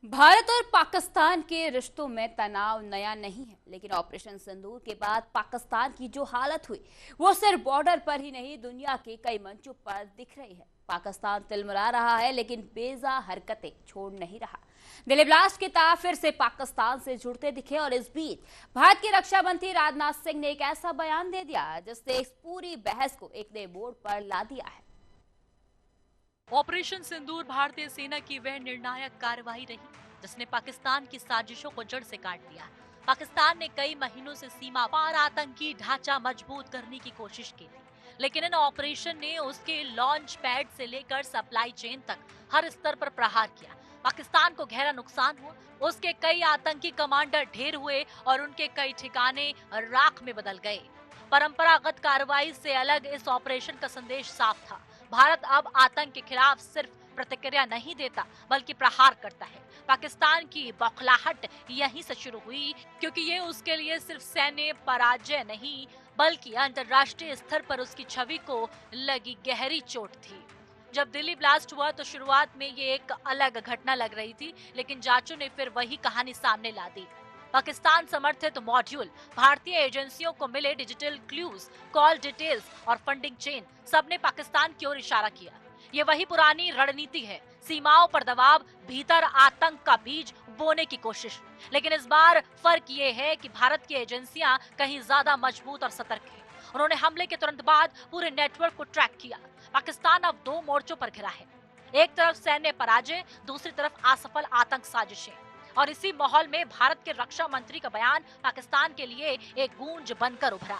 भारत और पाकिस्तान के रिश्तों में तनाव नया नहीं है, लेकिन ऑपरेशन सिंदूर के बाद पाकिस्तान की जो हालत हुई वो सिर्फ बॉर्डर पर ही नहीं, दुनिया के कई मंचों पर दिख रही है। पाकिस्तान तिलमिला रहा है, लेकिन बेजा हरकतें छोड़ नहीं रहा। दिल्ली ब्लास्ट के तार फिर से पाकिस्तान से जुड़ते दिखे और इस बीच भारत के रक्षा मंत्री राजनाथ सिंह ने एक ऐसा बयान दे दिया जिसने इस पूरी बहस को एक नए मोड़ पर ला दिया है। ऑपरेशन सिंदूर भारतीय सेना की वह निर्णायक कार्रवाई रही जिसने पाकिस्तान की साजिशों को जड़ से काट दिया। पाकिस्तान ने कई महीनों से सीमा पार आतंकी ढांचा मजबूत करने की कोशिश की थी, लेकिन इन ऑपरेशन ने उसके लॉन्च पैड से लेकर सप्लाई चेन तक हर स्तर पर प्रहार किया। पाकिस्तान को गहरा नुकसान हुआ, उसके कई आतंकी कमांडर ढेर हुए और उनके कई ठिकाने राख में बदल गए। परंपरागत कार्रवाई से अलग इस ऑपरेशन का संदेश साफ था। भारत अब आतंक के खिलाफ सिर्फ प्रतिक्रिया नहीं देता बल्कि प्रहार करता है। पाकिस्तान की बौखलाहट यहीं से शुरू हुई, क्योंकि ये उसके लिए सिर्फ सैन्य पराजय नहीं बल्कि अंतर्राष्ट्रीय स्तर पर उसकी छवि को लगी गहरी चोट थी। जब दिल्ली ब्लास्ट हुआ तो शुरुआत में ये एक अलग घटना लग रही थी, लेकिन जांचों ने फिर वही कहानी सामने ला दी। पाकिस्तान समर्थित मॉड्यूल, भारतीय एजेंसियों को मिले डिजिटल क्लूज, कॉल डिटेल्स और फंडिंग चेन, सबने पाकिस्तान की ओर इशारा किया। ये वही पुरानी रणनीति है, सीमाओं पर दबाव, भीतर आतंक का बीज बोने की कोशिश। लेकिन इस बार फर्क ये है कि भारत की एजेंसियां कहीं ज्यादा मजबूत और सतर्क हैं। उन्होंने हमले के तुरंत बाद पूरे नेटवर्क को ट्रैक किया। पाकिस्तान अब दो मोर्चों पर घिरा है, एक तरफ सैन्य पराजय, दूसरी तरफ असफल आतंक साजिशें। और इसी माहौल में भारत के रक्षा मंत्री का बयान पाकिस्तान के लिए एक गूंज बनकर उभरा।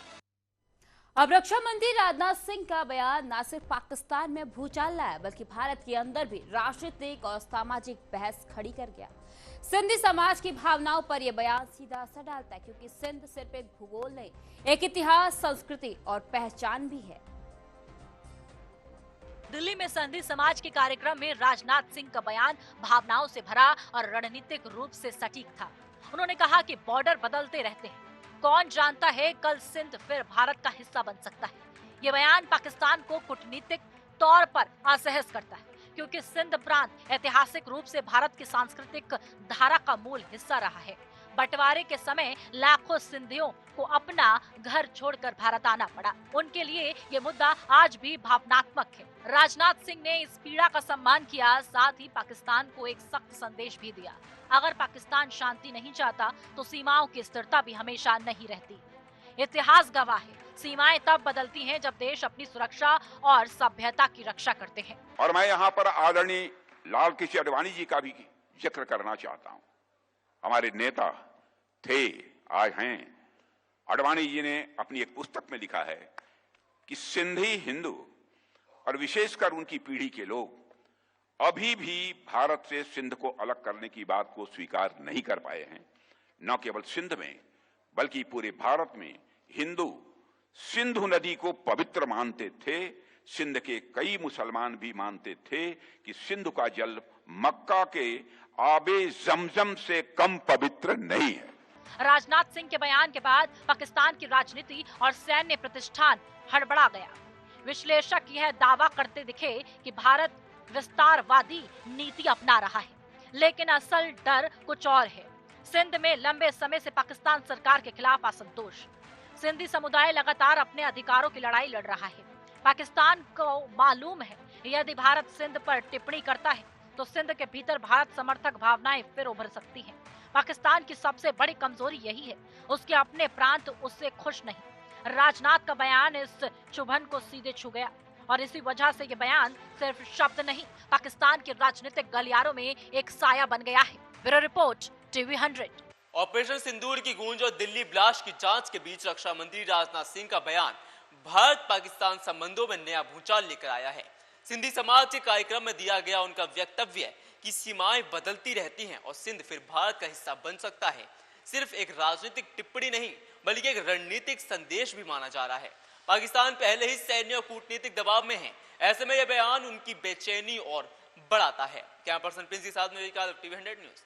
अब रक्षा मंत्री राजनाथ सिंह का बयान न सिर्फ पाकिस्तान में भूचाल लाया, बल्कि भारत के अंदर भी राजनीतिक और सामाजिक बहस खड़ी कर गया। सिंधी समाज की भावनाओं पर यह बयान सीधा असर डालता है, क्योंकि सिंध सिर्फ एक भूगोल नहीं, एक इतिहास, संस्कृति और पहचान भी है। दिल्ली में संधी समाज के कार्यक्रम में राजनाथ सिंह का बयान भावनाओं से भरा और रणनीतिक रूप से सटीक था। उन्होंने कहा कि बॉर्डर बदलते रहते हैं, कौन जानता है कल सिंध फिर भारत का हिस्सा बन सकता है। ये बयान पाकिस्तान को कूटनीतिक तौर पर असहज करता है, क्योंकि सिंध प्रांत ऐतिहासिक रूप से भारत की सांस्कृतिक धारा का मूल हिस्सा रहा है। बंटवारे के समय लाखों सिंधियों को अपना घर छोड़कर भारत आना पड़ा। उनके लिए ये मुद्दा आज भी भावनात्मक है। राजनाथ सिंह ने इस पीड़ा का सम्मान किया, साथ ही पाकिस्तान को एक सख्त संदेश भी दिया। अगर पाकिस्तान शांति नहीं चाहता तो सीमाओं की स्थिरता भी हमेशा नहीं रहती। इतिहास गवाह है, सीमाएं तब बदलती हैं जब देश अपनी सुरक्षा और सभ्यता की रक्षा करते हैं। और मैं यहाँ पर आदरणीय लाल कृष्ण आडवाणी जी का भी जिक्र करना चाहता हूँ। हमारे नेता थे, आज हैं। आडवाणी जी ने अपनी एक पुस्तक में लिखा है कि सिंधी हिंदू और विशेषकर उनकी पीढ़ी के लोग अभी भी भारत से सिंध को अलग करने की बात को स्वीकार नहीं कर पाए हैं। न केवल सिंध में बल्कि पूरे भारत में हिंदू सिंधु नदी को पवित्र मानते थे। सिंध के कई मुसलमान भी मानते थे कि सिंधु का जल मक्का के आबे जमजम से कम पवित्र नहीं है। राजनाथ सिंह के बयान के बाद पाकिस्तान की राजनीति और सैन्य प्रतिष्ठान हड़बड़ा गया। विश्लेषक यह दावा करते दिखे कि भारत विस्तारवादी नीति अपना रहा है, लेकिन असल डर कुछ और है। सिंध में लंबे समय से पाकिस्तान सरकार के खिलाफ असंतोष। सिंधी समुदाय लगातार अपने अधिकारों की लड़ाई लड़ रहा है। पाकिस्तान को मालूम है यदि भारत सिंध पर टिप्पणी करता है तो सिंध के भीतर भारत समर्थक भावनाएं फिर उभर सकती हैं। पाकिस्तान की सबसे बड़ी कमजोरी यही है, उसके अपने प्रांत उससे खुश नहीं। राजनाथ का बयान इस चुभन को सीधे छू गया और इसी वजह से ये बयान सिर्फ शब्द नहीं, पाकिस्तान के राजनीतिक गलियारों में एक साया बन गया है। Bureau report, TV 100। ऑपरेशन सिंदूर की गूंज और दिल्ली ब्लास्ट की जांच के बीच रक्षा मंत्री राजनाथ सिंह का बयान भारत पाकिस्तान संबंधों में नया भूचाल लेकर आया है। सिंधी समाज के कार्यक्रम में दिया गया उनका वक्तव्य कि सीमाएं बदलती रहती हैं और सिंध फिर भारत का हिस्सा बन सकता है, सिर्फ एक राजनीतिक टिप्पणी नहीं बल्कि एक रणनीतिक संदेश भी माना जा रहा है। पाकिस्तान पहले ही सैन्य और कूटनीतिक दबाव में है, ऐसे में यह बयान उनकी बेचैनी और बढ़ाता है। कैमरा पर्सन प्रिंस के साथ में टीवी 100 न्यूज़।